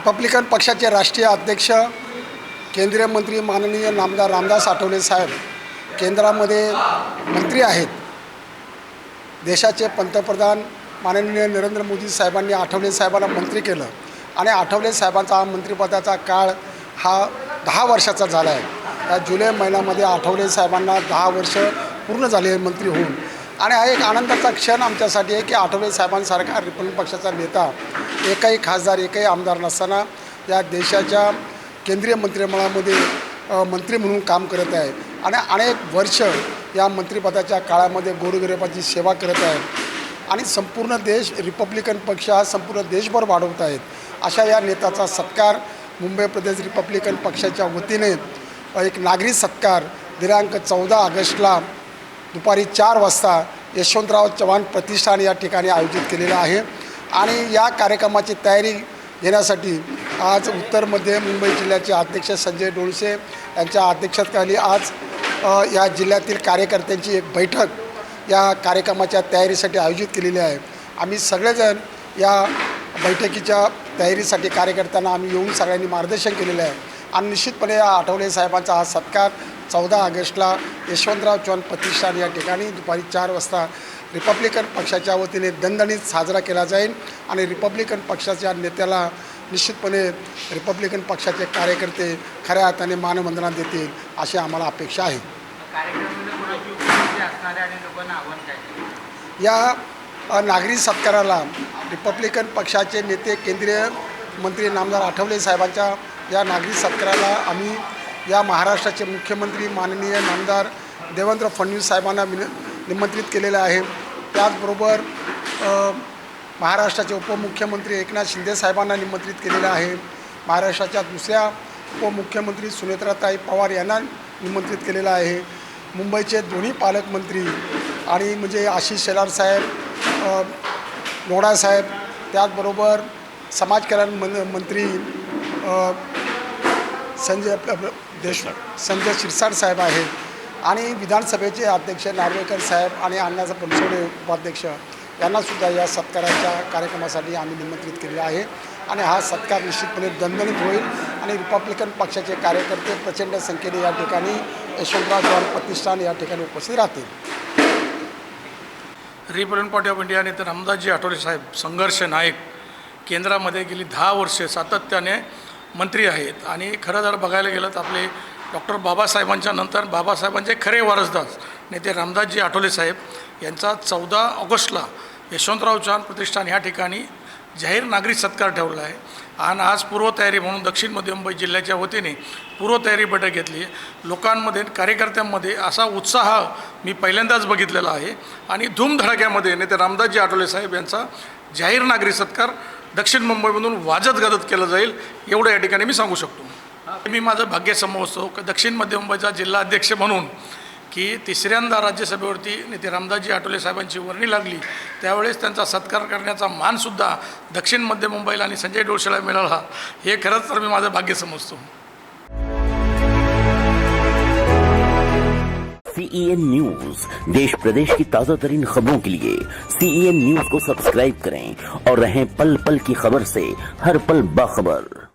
Republican पक्षाचे राष्ट्रीय अध्यक्ष केंद्रीय मंत्री माननीय नामदार रामदास आठवले साहेब केंद्रामध्ये मंत्री आहेत. देशाचे पंतप्रधान माननीय नरेंद्र मोदी साहेबांनी आठवले साहेबांना मंत्री केलं आणि आठवले साहेबांचा हा मंत्रिपदाचा काळ हा 10 वर्षाचा झाला आहे. या जुलै महिन्यामध्ये आठवले साहेबांना 10 वर्ष पूर्ण झाले मंत्री होऊन. आणि हा एक आनंदाचा क्षण आमच्यासाठी आहे की आठवले साहेबांसारखा रिपब्लिकन पक्षाचा नेता, एकही खासदार, एकही आमदार नसताना या देशाच्या केंद्रीय मंत्रिमंडळामध्ये मंत्री म्हणून काम करत आहे आणि अनेक वर्ष या मंत्रिपदाच्या काळामध्ये गोरगरिबाची सेवा करत आहे आणि संपूर्ण देश रिपब्लिकन पक्ष हा संपूर्ण देशभर वाढवत आहेत. अशा या नेत्याचा सत्कार मुंबई प्रदेश रिपब्लिकन पक्षाच्या वतीने एक नागरी सत्कार दिनांक 14 ऑगस्टला दुपारी 4 वाजता यशवंतराव चव्हाण प्रतिष्ठान या ठिकाणी आयोजित केलेलं आहे. आणि या कार्यक्रमाची तयारी घेण्यासाठी आज उत्तर मध्य मुंबई जिल्ह्याचे अध्यक्ष संजय डोळसे यांच्या अध्यक्षतेखाली आज या जिल्ह्यातील कार्यकर्त्यांची एक बैठक या कार्यक्रमाच्या तयारीसाठी आयोजित केलेली आहे. आम्ही सगळेजण या बैठकीच्या तयारीसाठी कार्यकर्त्यांना आम्ही येऊन सगळ्यांनी मार्गदर्शन केलेलं आहे आणि निश्चितपणे या आठवले साहेबांचा हा सत्कार 14 ऑगस्टला यशवंतराव चव्हाण प्रतिष्ठान या ठिकाणी दुपारी 4 वाजता रिपब्लिकन पक्षाच्या वतीने दणदणीत साजरा केला जाईल आणि रिपब्लिकन पक्षाच्या नेत्याला निश्चितपणे रिपब्लिकन पक्षाचे कार्यकर्ते खऱ्या अर्थाने मानवंदना देतील अशी आम्हाला अपेक्षा आहे. या नागरी सत्काराला रिपब्लिकन पक्षाचे नेते केंद्रीय मंत्री नामदार आठवले साहेबांच्या या नागरी सत्काराला आम्ही या महाराष्ट्राचे मुख्यमंत्री माननीय नामदार देवेंद्र फडणवीस साहेबांना निमंत्रित केलेलं आहे. त्याचबरोबर महाराष्ट्राचे उपमुख्यमंत्री एकनाथ शिंदे साहेबांना निमंत्रित केलेलं आहे. महाराष्ट्राच्या दुसऱ्या उपमुख्यमंत्री सुनेत्राताई पवार यांना निमंत्रित केलेलं आहे. मुंबईचे दोन्ही पालकमंत्री आणि म्हणजे आशिष शेलार साहेब, नोडा साहेब, त्याचबरोबर समाज कल्याण मंत्री संजय शिरसाट साहेब आहेत आणि विधानसभेचे अध्यक्ष नार्वेकर साहेब आणि अण्णासाहेब बनसोडे उपाध्यक्ष यांनासुद्धा या सत्काराच्या कार्यक्रमासाठी आम्ही निमंत्रित केलेलं आहे. आणि हा सत्कार निश्चितपणे दणदणीत होईल आणि रिपब्लिकन पक्षाचे कार्यकर्ते प्रचंड संख्येने या ठिकाणी यशवंतराव चव्हाण प्रतिष्ठान या ठिकाणी उपस्थित राहतील. रिपब्लिकन पार्टी ऑफ इंडिया नेते रामदासजी आठवले साहेब संघर्ष नायक केंद्रामध्ये गेली 10 वर्षे सातत्याने मंत्री आहेत आणि खरं जर बघायला गेलं तर आपले डॉक्टर बाबासाहेबांच्या नंतर बाबासाहेबांचे खरे वारसदार नेते रामदासजी आठवले साहेब यांचा 14 ऑगस्टला यशवंतराव चव्हाण प्रतिष्ठान ह्या ठिकाणी जाहीर नागरिक सत्कार ठेवला आहे. आणि आज पूर्वतयारी म्हणून दक्षिण मध्य मुंबई जिल्ह्याच्या वतीने पूर्वतयारी बैठक घेतली आहे. लोकांमध्ये, कार्यकर्त्यांमध्ये असा उत्साह मी पहिल्यांदाच बघितलेला आहे आणि धूमधडाक्यामध्ये नेते रामदासजी आठवले साहेब यांचा जाहीर नागरिक सत्कार दक्षिण मुंबईमधून वाजत गाजत केलं जाईल एवढं या ठिकाणी मी सांगू शकतो. मी माझं भाग्य समजतो की दक्षिण मध्य मुंबईचा जिल्हाध्यक्ष म्हणून की तिसऱ्यांदा राज्यसभेवरती नेते रामदासजी आठवले साहेबांची वर्णी लागली त्यावेळेस त्यांचा सत्कार करण्याचा मानसुद्धा दक्षिण मध्य मुंबईला आणि संजय डोळसेला मिळाला हे खरंच तर मी माझं भाग्य समजतो. CEN न्यूज देश प्रदेश की ताज़ा तरीन खबरों के लिए CEN न्यूज को सब्सक्राइब करें और रहें पल पल की खबर से हर पल बाखबर.